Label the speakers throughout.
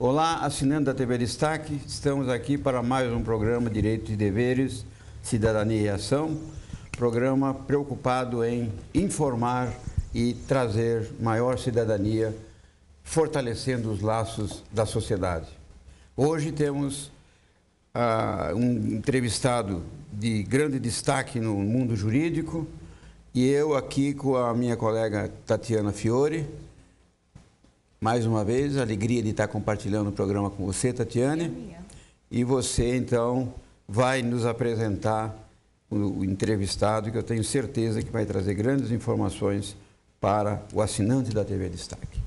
Speaker 1: Olá, assinante da TV Destaque, estamos aqui para mais um programa Direitos e Deveres, Cidadania e Ação, programa preocupado em informar e trazer maior cidadania, fortalecendo os laços da sociedade. Hoje temos um entrevistado de grande destaque no mundo jurídico e eu aqui com a minha colega Tatiana Fiore. Mais uma vez, a alegria de estar compartilhando o programa com você, Tatiane. E você, então, vai nos apresentar o entrevistado, que eu tenho certeza que vai trazer grandes informações para o assinante da TV Destaque.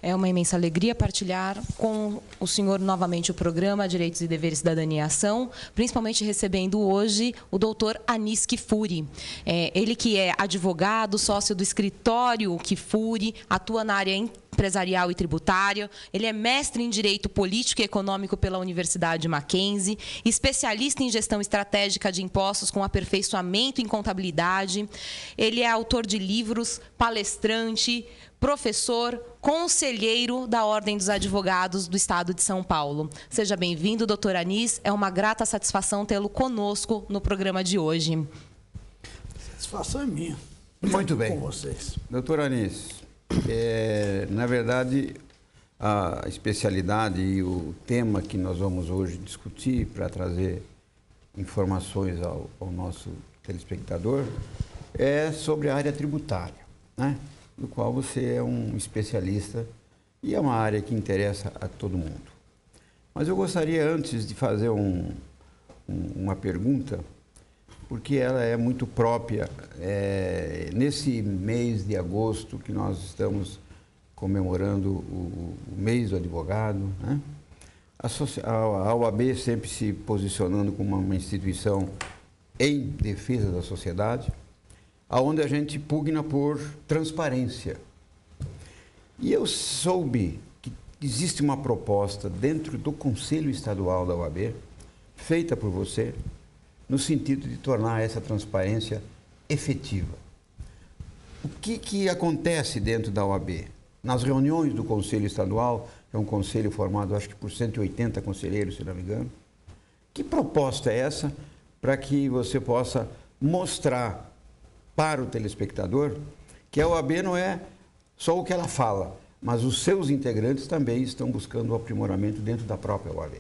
Speaker 2: É uma imensa alegria partilhar com o senhor novamente o programa Direitos e Deveres, Cidadania e Ação, principalmente recebendo hoje o doutor Anis Kfouri. Ele que é advogado, sócio do escritório Kfouri, atua na área empresarial e tributária. Ele é mestre em Direito Político e Econômico pela Universidade Mackenzie, especialista em Gestão Estratégica de Impostos com aperfeiçoamento em Contabilidade. Ele é autor de livros, palestrante, professor, conselheiro da Ordem dos Advogados do Estado de São Paulo. Seja bem-vindo, doutor Anis. É uma grata satisfação tê-lo conosco no programa de hoje.
Speaker 3: A satisfação é minha.
Speaker 1: Muito bem.
Speaker 3: Com vocês.
Speaker 1: Doutor Anis, na verdade, a especialidade e o tema que nós vamos hoje discutir para trazer informações ao nosso telespectador é sobre a área tributária, né? No qual você é um especialista e é uma área que interessa a todo mundo. Mas eu gostaria, antes de fazer uma pergunta, porque ela é muito própria, nesse mês de agosto que nós estamos comemorando o mês do advogado, né? A OAB sempre se posicionando como uma instituição em defesa da sociedade, onde a gente pugna por transparência. E eu soube que existe uma proposta dentro do Conselho Estadual da OAB, feita por você, no sentido de tornar essa transparência efetiva. O que acontece dentro da OAB? Nas reuniões do Conselho Estadual, é um conselho formado, acho que por 180 conselheiros, se não me engano. Que proposta é essa para que você possa mostrar para o telespectador que a OAB não é só o que ela fala, mas os seus integrantes também estão buscando o aprimoramento dentro da própria OAB?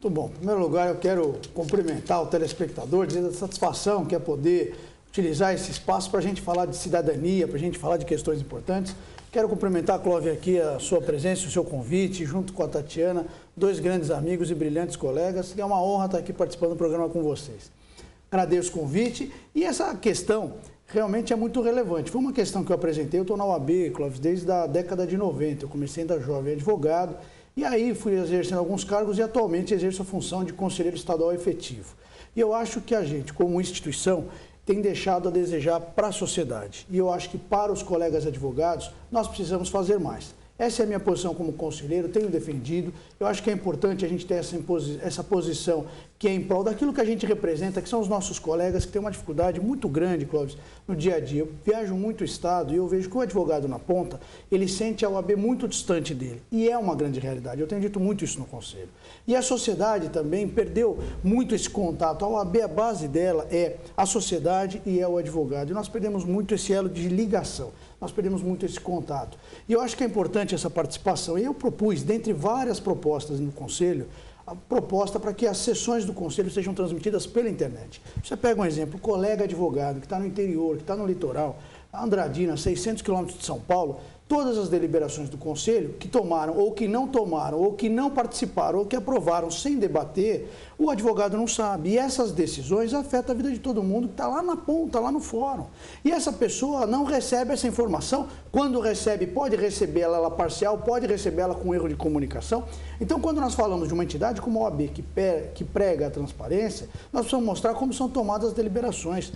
Speaker 3: Muito bom. Em primeiro lugar, eu quero cumprimentar o telespectador, dizer da satisfação que é poder utilizar esse espaço para a gente falar de cidadania, para a gente falar de questões importantes. Quero cumprimentar, Clóvis, aqui a sua presença, o seu convite, junto com a Tatiana, dois grandes amigos e brilhantes colegas. E é uma honra estar aqui participando do programa com vocês. Agradeço o convite e essa questão realmente é muito relevante. Foi uma questão que eu apresentei, eu estou na OAB, Clóvis, desde a década de 90. Eu comecei ainda jovem advogado e aí fui exercendo alguns cargos e atualmente exerço a função de conselheiro estadual efetivo. E eu acho que a gente, como instituição, tem deixado a desejar para a sociedade. E eu acho que para os colegas advogados, nós precisamos fazer mais. Essa é a minha posição como conselheiro, tenho defendido. Eu acho que é importante a gente ter essa posição que é em prol daquilo que a gente representa, que são os nossos colegas que têm uma dificuldade muito grande, Clóvis, no dia a dia. Eu viajo muito o Estado e eu vejo que o advogado na ponta, ele sente a OAB muito distante dele. E é uma grande realidade. Eu tenho dito muito isso no Conselho. E a sociedade também perdeu muito esse contato. A OAB, a base dela é a sociedade e é o advogado. E nós perdemos muito esse elo de ligação. Nós perdemos muito esse contato. E eu acho que é importante essa participação. E eu propus, dentre várias propostas no Conselho, a proposta para que as sessões do Conselho sejam transmitidas pela internet. Você pega um exemplo, o colega advogado que está no interior, que está no litoral, Andradina, 600 quilômetros de São Paulo, todas as deliberações do Conselho que tomaram, ou que não participaram, ou que aprovaram sem debater, o advogado não sabe. E essas decisões afetam a vida de todo mundo que está lá na ponta, lá no fórum. E essa pessoa não recebe essa informação. Quando recebe, pode receber ela parcial, pode receber ela com erro de comunicação. Então, quando nós falamos de uma entidade como a OAB, que prega a transparência, nós precisamos mostrar como são tomadas as deliberações.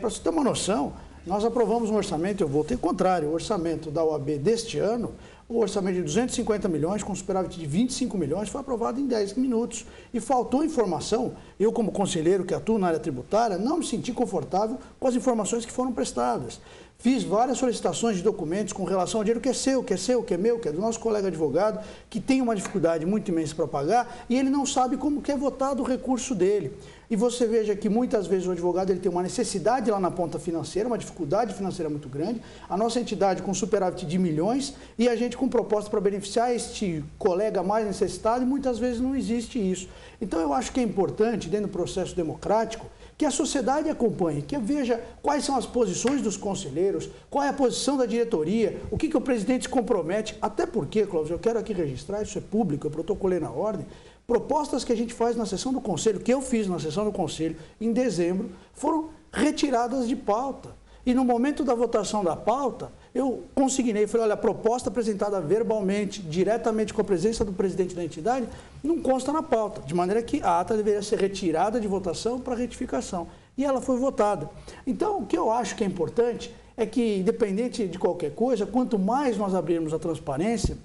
Speaker 3: Para você ter uma noção, nós aprovamos um orçamento, eu voltei contrário, o orçamento da OAB deste ano, o orçamento de 250 milhões, com superávit de 25 milhões, foi aprovado em 10 minutos. E faltou informação. Eu, como conselheiro que atuo na área tributária, não me senti confortável com as informações que foram prestadas. Fiz várias solicitações de documentos com relação ao dinheiro que é seu, que é meu, que é do nosso colega advogado, que tem uma dificuldade muito imensa para pagar e ele não sabe como que é votado o recurso dele. E você veja que muitas vezes o advogado ele tem uma necessidade lá na ponta financeira, uma dificuldade financeira muito grande, a nossa entidade com superávit de milhões e a gente com proposta para beneficiar este colega mais necessitado e muitas vezes não existe isso. Então eu acho que é importante, dentro do processo democrático, que a sociedade acompanhe, que veja quais são as posições dos conselheiros, qual é a posição da diretoria, o que o presidente se compromete, até porque, Cláudio, eu quero aqui registrar, isso é público, eu protocolei na ordem, propostas que a gente faz na sessão do conselho, que eu fiz na sessão do conselho em dezembro, foram retiradas de pauta. E no momento da votação da pauta, eu consignei, falei, olha, a proposta apresentada verbalmente, diretamente com a presença do presidente da entidade, não consta na pauta, de maneira que a ata deveria ser retirada de votação para retificação. E ela foi votada. Então, o que eu acho que é importante é que, independente de qualquer coisa, quanto mais nós abrirmos a transparência,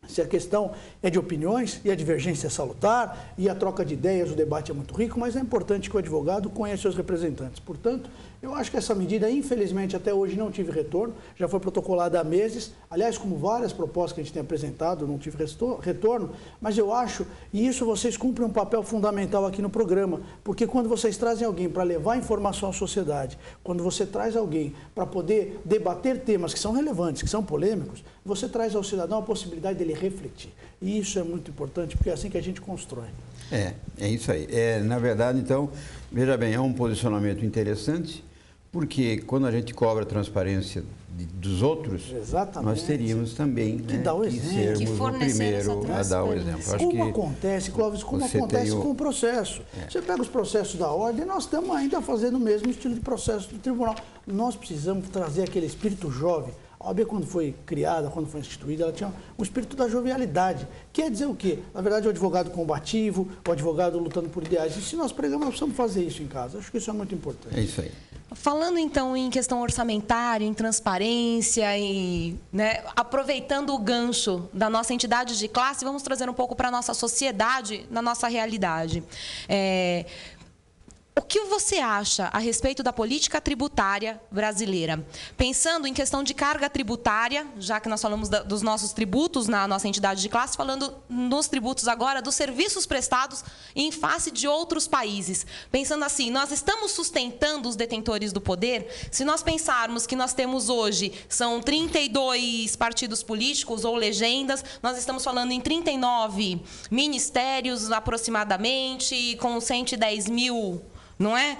Speaker 3: se a questão é de opiniões e a divergência é salutar e a troca de ideias, o debate é muito rico, mas é importante que o advogado conheça seus representantes. Portanto, eu acho que essa medida, infelizmente, até hoje não tive retorno, já foi protocolada há meses, aliás, como várias propostas que a gente tem apresentado, não tive retorno, mas eu acho, e isso vocês cumprem um papel fundamental aqui no programa, porque quando vocês trazem alguém para levar informação à sociedade, quando você traz alguém para poder debater temas que são relevantes, que são polêmicos, você traz ao cidadão a possibilidade dele refletir. E isso é muito importante, porque é assim que a gente constrói.
Speaker 1: É isso aí. Na verdade, então, veja bem, é um posicionamento interessante, porque quando a gente cobra a transparência dos outros,
Speaker 3: exatamente,
Speaker 1: nós teríamos também
Speaker 3: que dar o exemplo,
Speaker 1: que sermos o primeiro a dar o exemplo. Acho
Speaker 3: como
Speaker 1: que
Speaker 3: acontece, Clóvis, como acontece com o processo. Você pega os processos da ordem, nós estamos ainda fazendo o mesmo estilo de processo do tribunal. Nós precisamos trazer aquele espírito jovem. A OAB, quando foi criada, quando foi instituída, ela tinha um espírito da jovialidade. Quer dizer o quê? Na verdade, o advogado combativo, o advogado lutando por ideais. E se nós pregamos, nós precisamos fazer isso em casa. Acho que isso é muito importante.
Speaker 1: É isso aí.
Speaker 2: Falando, então, em questão orçamentária, em transparência e aproveitando o gancho da nossa entidade de classe, vamos trazer um pouco para a nossa sociedade, na nossa realidade. O que você acha a respeito da política tributária brasileira? Pensando em questão de carga tributária, já que nós falamos dos nossos tributos na nossa entidade de classe, falando nos tributos agora dos serviços prestados em face de outros países. Pensando assim, nós estamos sustentando os detentores do poder? Se nós pensarmos que nós temos hoje, são 32 partidos políticos ou legendas, nós estamos falando em 39 ministérios aproximadamente, com 110 mil... não é?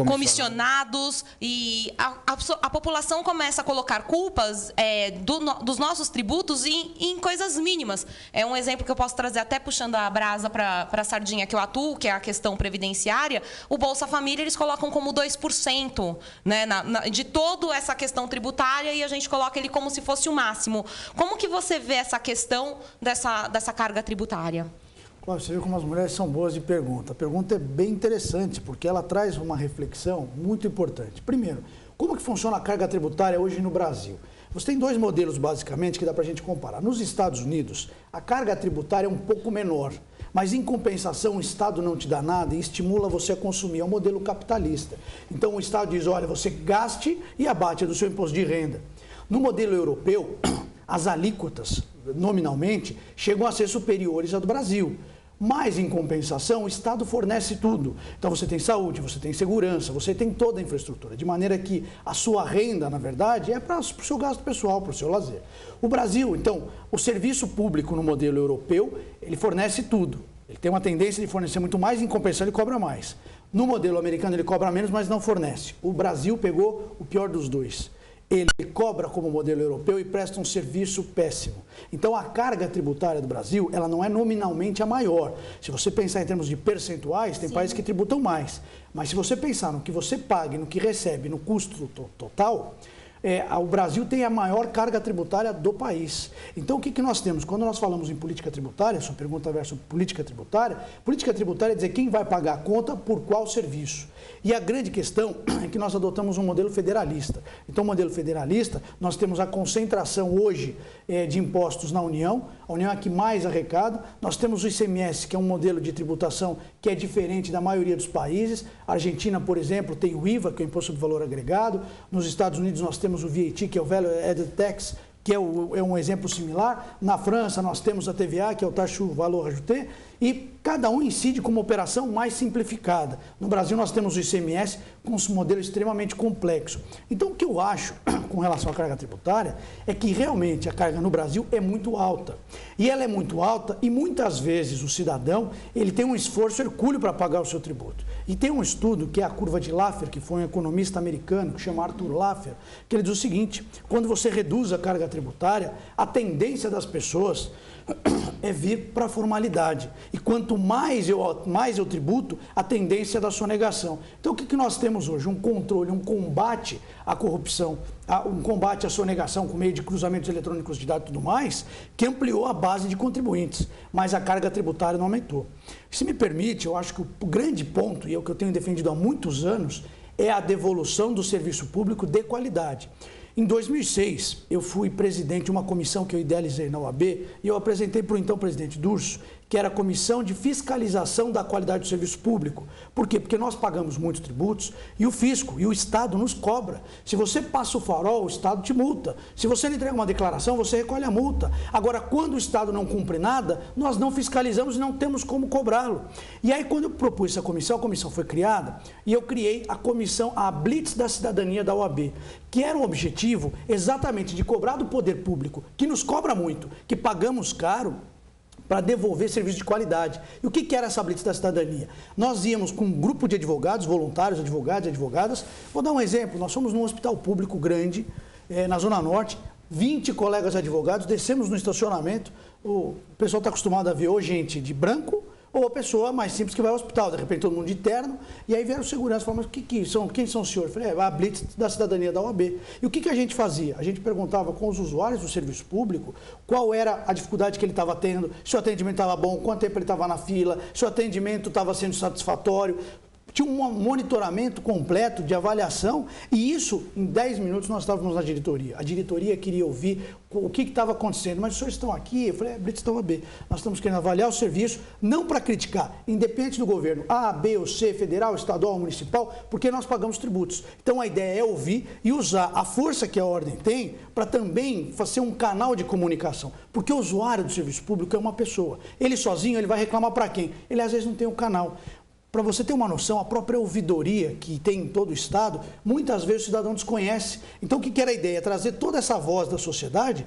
Speaker 2: Comissionados, e a população começa a colocar culpas dos nossos tributos em coisas mínimas. É um exemplo que eu posso trazer, até puxando a brasa para a sardinha que eu atuo, que é a questão previdenciária. O Bolsa Família eles colocam como 2%, né, de toda essa questão tributária, e a gente coloca ele como se fosse o máximo. Como que você vê essa questão dessa carga tributária?
Speaker 3: Você vê como as mulheres são boas de pergunta. A pergunta é bem interessante, porque ela traz uma reflexão muito importante. Primeiro, como que funciona a carga tributária hoje no Brasil? Você tem dois modelos, basicamente, que dá para a gente comparar. Nos Estados Unidos, a carga tributária é um pouco menor, mas, em compensação, o Estado não te dá nada e estimula você a consumir. É um modelo capitalista. Então, o Estado diz, olha, você gaste e abate do seu imposto de renda. No modelo europeu, as alíquotas, nominalmente, chegam a ser superiores à do Brasil. Mas, em compensação, o Estado fornece tudo. Então, você tem saúde, você tem segurança, você tem toda a infraestrutura. De maneira que a sua renda, na verdade, é para o seu gasto pessoal, para o seu lazer. O Brasil, então, o serviço público no modelo europeu, ele fornece tudo. Ele tem uma tendência de fornecer muito mais, em compensação, ele cobra mais. No modelo americano, ele cobra menos, mas não fornece. O Brasil pegou o pior dos dois. Ele cobra como modelo europeu e presta um serviço péssimo. Então, a carga tributária do Brasil, ela não é nominalmente a maior. Se você pensar em termos de percentuais, tem países que tributam mais. Mas se você pensar no que você paga, no que recebe, no custo total, o Brasil tem a maior carga tributária do país. Então, o que nós temos? Quando nós falamos em política tributária, sua pergunta versus política tributária é dizer quem vai pagar a conta por qual serviço. E a grande questão é que nós adotamos um modelo federalista. Então, o modelo federalista, nós temos a concentração hoje de impostos na União, a União é a que mais arrecada, nós temos o ICMS, que é um modelo de tributação que é diferente da maioria dos países. A Argentina, por exemplo, tem o IVA, que é o Imposto sobre Valor Agregado. Nos Estados Unidos nós temos o VAT, que é o Value Added Tax, que é um exemplo similar. Na França nós temos a TVA, que é o Taxe sur valeur ajouté, e cada um incide com uma operação mais simplificada. No Brasil nós temos o ICMS com um modelo extremamente complexo. Então o que eu acho com relação à carga tributária é que realmente a carga no Brasil é muito alta. E ela é muito alta e muitas vezes o cidadão ele tem um esforço hercúleo para pagar o seu tributo. E tem um estudo que é a curva de Laffer, que foi um economista americano que chama Arthur Laffer, que ele diz o seguinte: quando você reduz a carga tributária, a tendência das pessoas é vir para a formalidade. E quanto mais eu tributo, a tendência é da sonegação. Então, o que nós temos hoje? Um controle, um combate à corrupção, um combate à sonegação com meio de cruzamentos eletrônicos de dados e tudo mais, que ampliou a base de contribuintes, mas a carga tributária não aumentou. Se me permite, eu acho que o grande ponto, e é o que eu tenho defendido há muitos anos, é a devolução do serviço público de qualidade. Em 2006, eu fui presidente de uma comissão que eu idealizei na OAB e eu apresentei para o então presidente Durso, que era a Comissão de Fiscalização da Qualidade do Serviço Público. Por quê? Porque nós pagamos muitos tributos e o fisco e o Estado nos cobra. Se você passa o farol, o Estado te multa. Se você não entrega uma declaração, você recolhe a multa. Agora, quando o Estado não cumpre nada, nós não fiscalizamos e não temos como cobrá-lo. E aí, quando eu propus essa comissão, a comissão foi criada e eu criei a comissão, a Blitz da Cidadania da OAB, que era um objetivo exatamente de cobrar do poder público, que nos cobra muito, que pagamos caro, para devolver serviço de qualidade. E o que era essa Blitz da Cidadania? Nós íamos com um grupo de advogados, voluntários, advogados e advogadas. Vou dar um exemplo. Nós fomos num hospital público grande, na Zona Norte, 20 colegas advogados, descemos no estacionamento. O pessoal está acostumado a ver ou gente de branco, ou a pessoa mais simples que vai ao hospital, de repente todo mundo de terno, e aí vieram os seguranças e falaram, mas quem são os senhores? Eu falei, a Blitz da Cidadania da OAB. E o que a gente fazia? A gente perguntava com os usuários do serviço público qual era a dificuldade que ele estava tendo, se o atendimento estava bom, quanto tempo ele estava na fila, se o atendimento estava sendo satisfatório. Tinha um monitoramento completo de avaliação e isso, em 10 minutos, nós estávamos na diretoria. A diretoria queria ouvir o que estava acontecendo. Mas os senhores estão aqui? Eu falei, Blitz da OAB. Nós estamos querendo avaliar o serviço, não para criticar, independente do governo, A, B ou C, federal, estadual, municipal, porque nós pagamos tributos. Então, a ideia é ouvir e usar a força que a ordem tem para também fazer um canal de comunicação. Porque o usuário do serviço público é uma pessoa. Ele sozinho, ele vai reclamar para quem? Ele, às vezes, não tem um canal. Para você ter uma noção, a própria ouvidoria que tem em todo o Estado, muitas vezes o cidadão desconhece. Então, o que era a ideia? Trazer toda essa voz da sociedade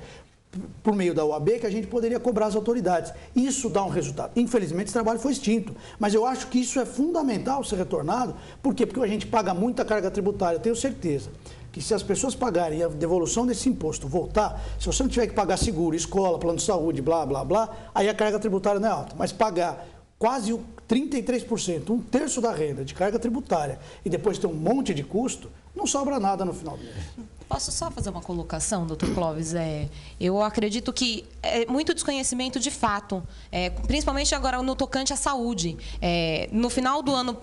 Speaker 3: por meio da OAB, que a gente poderia cobrar as autoridades. Isso dá um resultado. Infelizmente, esse trabalho foi extinto, mas eu acho que isso é fundamental ser retornado. Por quê? Porque a gente paga muita carga tributária. Eu tenho certeza que se as pessoas pagarem a devolução desse imposto voltar, se você não tiver que pagar seguro, escola, plano de saúde, blá, blá, blá, aí a carga tributária não é alta. Mas pagar quase 33%, um terço da renda de carga tributária e depois ter um monte de custo, não sobra nada no final do mês.
Speaker 2: Posso só fazer uma colocação, doutor Clóvis? Eu acredito que é muito desconhecimento de fato, principalmente agora no tocante à saúde. No final do ano,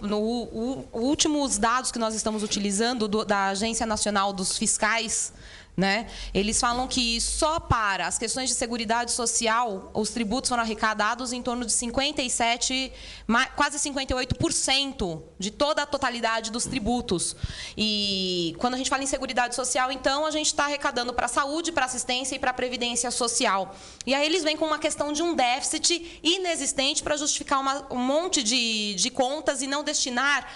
Speaker 2: últimos dados que nós estamos utilizando da Agência Nacional dos Fiscais, né? Eles falam que só para as questões de seguridade social, os tributos foram arrecadados em torno de 57, quase 58% de toda a totalidade dos tributos. E quando a gente fala em seguridade social, então, a gente está arrecadando para a saúde, para a assistência e para a previdência social. E aí eles vêm com uma questão de um déficit inexistente para justificar um monte de contas e não destinar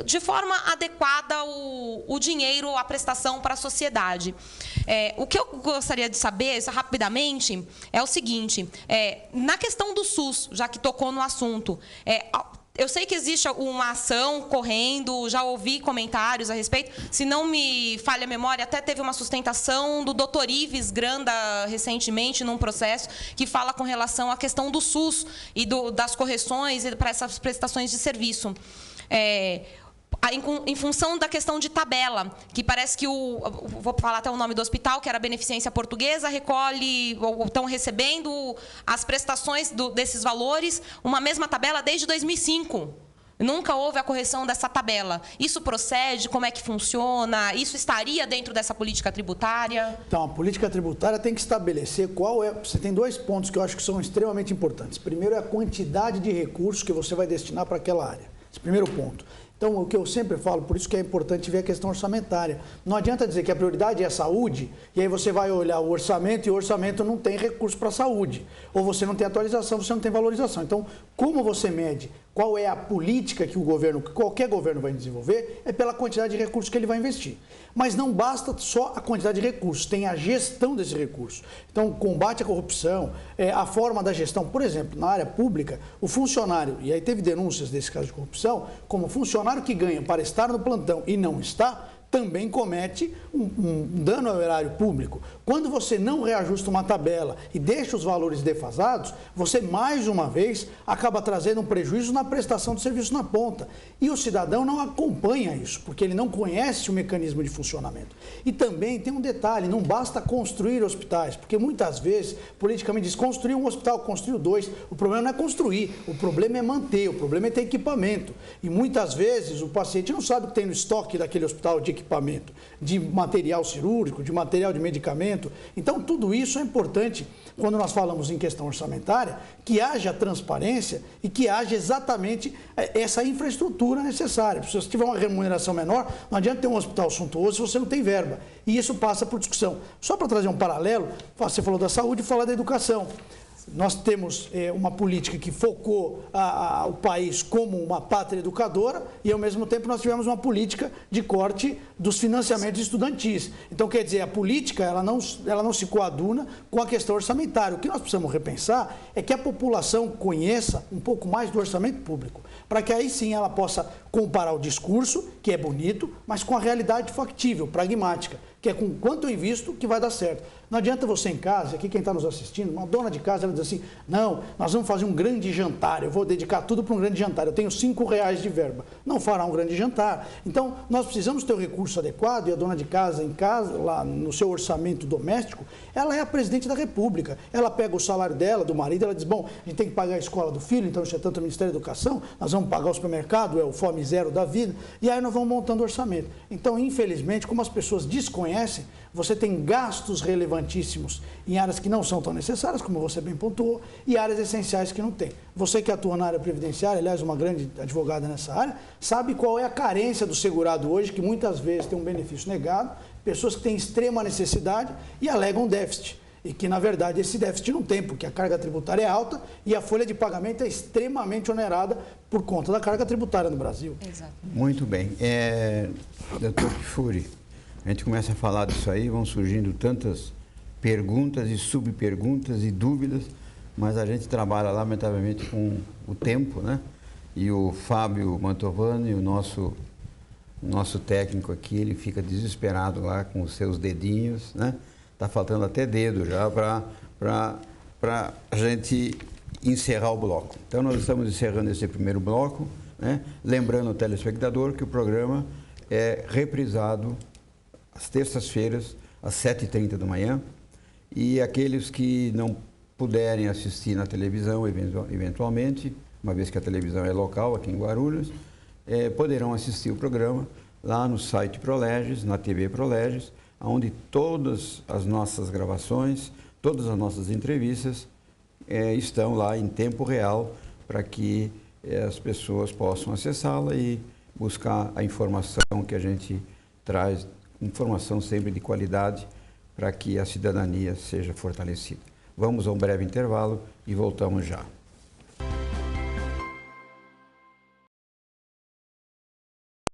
Speaker 2: de forma adequada o dinheiro, a prestação para a sociedade. O que eu gostaria de saber, rapidamente, é o seguinte, na questão do SUS, já que tocou no assunto, eu sei que existe uma ação correndo, já ouvi comentários a respeito, se não me falha a memória, até teve uma sustentação do Dr. Ives Granda recentemente num processo que fala com relação à questão do SUS e das correções para essas prestações de serviço. em função da questão de tabela, que parece que vou falar até o nome do hospital, que era a Beneficência Portuguesa, recolhe, ou estão recebendo as prestações desses valores, uma mesma tabela desde 2005. Nunca houve a correção dessa tabela. Isso procede? Como é que funciona? Isso estaria dentro dessa política tributária?
Speaker 3: Então, a política tributária tem que estabelecer qual é... Você tem 2 pontos que eu acho que são extremamente importantes. Primeiro é a quantidade de recursos que você vai destinar para aquela área. Esse primeiro ponto. Então, o que eu sempre falo, por isso que é importante ver a questão orçamentária. Não adianta dizer que a prioridade é a saúde, e aí você vai olhar o orçamento e o orçamento não tem recurso para a saúde. Ou você não tem atualização, você não tem valorização. Então, como você mede qual é a política que qualquer governo vai desenvolver, é pela quantidade de recursos que ele vai investir. Mas não basta só a quantidade de recursos, tem a gestão desse recurso. Então, combate à corrupção, a forma da gestão. Por exemplo, na área pública, o funcionário, e aí teve denúncias desse caso de corrupção, como funcionário que ganha para estar no plantão e não está, também comete um dano ao erário público. Quando você não reajusta uma tabela e deixa os valores defasados, você, mais uma vez, acaba trazendo um prejuízo na prestação de serviço na ponta. E o cidadão não acompanha isso, porque ele não conhece o mecanismo de funcionamento. E também tem um detalhe, não basta construir hospitais, porque muitas vezes, politicamente, diz construir um hospital, construir 2. O problema não é construir, o problema é manter, o problema é ter equipamento. E muitas vezes o paciente não sabe o que tem no estoque daquele hospital de equipamento, de material cirúrgico, de material de medicamento. Então, tudo isso é importante quando nós falamos em questão orçamentária, que haja transparência e que haja exatamente essa infraestrutura necessária. Se você tiver uma remuneração menor, não adianta ter um hospital suntuoso se você não tem verba. E isso passa por discussão. Só para trazer um paralelo, você falou da saúde e falar da educação. Nós temos uma política que focou o país como uma pátria educadora e, ao mesmo tempo, nós tivemos uma política de corte dos financiamentos estudantis. Então, quer dizer, a política ela não se coaduna com a questão orçamentária. O que nós precisamos repensar é que a população conheça um pouco mais do orçamento público, para que aí sim ela possa comparar o discurso, que é bonito, mas com a realidade factível, pragmática, que é com quanto eu invisto que vai dar certo. Não adianta você em casa, aqui quem está nos assistindo, uma dona de casa, ela diz assim, não, nós vamos fazer um grande jantar, eu vou dedicar tudo para um grande jantar, eu tenho R$5 de verba. Não fará um grande jantar. Então, nós precisamos ter o recurso adequado e a dona de casa em casa, lá no seu orçamento doméstico, ela é a presidente da República. Ela pega o salário dela, do marido, ela diz, bom, a gente tem que pagar a escola do filho, então isso é tanto o Ministério da Educação, nós vamos pagar o supermercado, é o Fome Zero da vida, e aí nós vamos montando o orçamento. Então, infelizmente, como as pessoas desconhecem, você tem gastos relevantíssimos em áreas que não são tão necessárias, como você bem pontuou, e áreas essenciais que não tem. Você que atua na área previdenciária, aliás, uma grande advogada nessa área, sabe qual é a carência do segurado hoje, que muitas vezes tem um benefício negado, pessoas que têm extrema necessidade e alegam déficit. E que, na verdade, esse déficit não tem, porque a carga tributária é alta e a folha de pagamento é extremamente onerada por conta da carga tributária no Brasil.
Speaker 2: Exato.
Speaker 1: Muito bem. Doutor Kfouri, a gente começa a falar disso aí, vão surgindo tantas perguntas e subperguntas e dúvidas, mas a gente trabalha, lamentavelmente, com o tempo, né? E o Fábio Mantovani, o nosso técnico aqui, ele fica desesperado lá com os seus dedinhos, né? Está faltando até dedo já para a gente encerrar o bloco. Então, nós estamos encerrando esse primeiro bloco, né? Lembrando ao telespectador que o programa é reprisado às terças-feiras, às 7h30 da manhã, e aqueles que não puderem assistir na televisão, eventualmente, uma vez que a televisão é local, aqui em Guarulhos, poderão assistir o programa lá no site Proleges, na TV Proleges, onde todas as nossas gravações, todas as nossas entrevistas estão lá em tempo real para que as pessoas possam acessá-la e buscar a informação que a gente traz, informação sempre de qualidade para que a cidadania seja fortalecida. Vamos a um breve intervalo e voltamos já.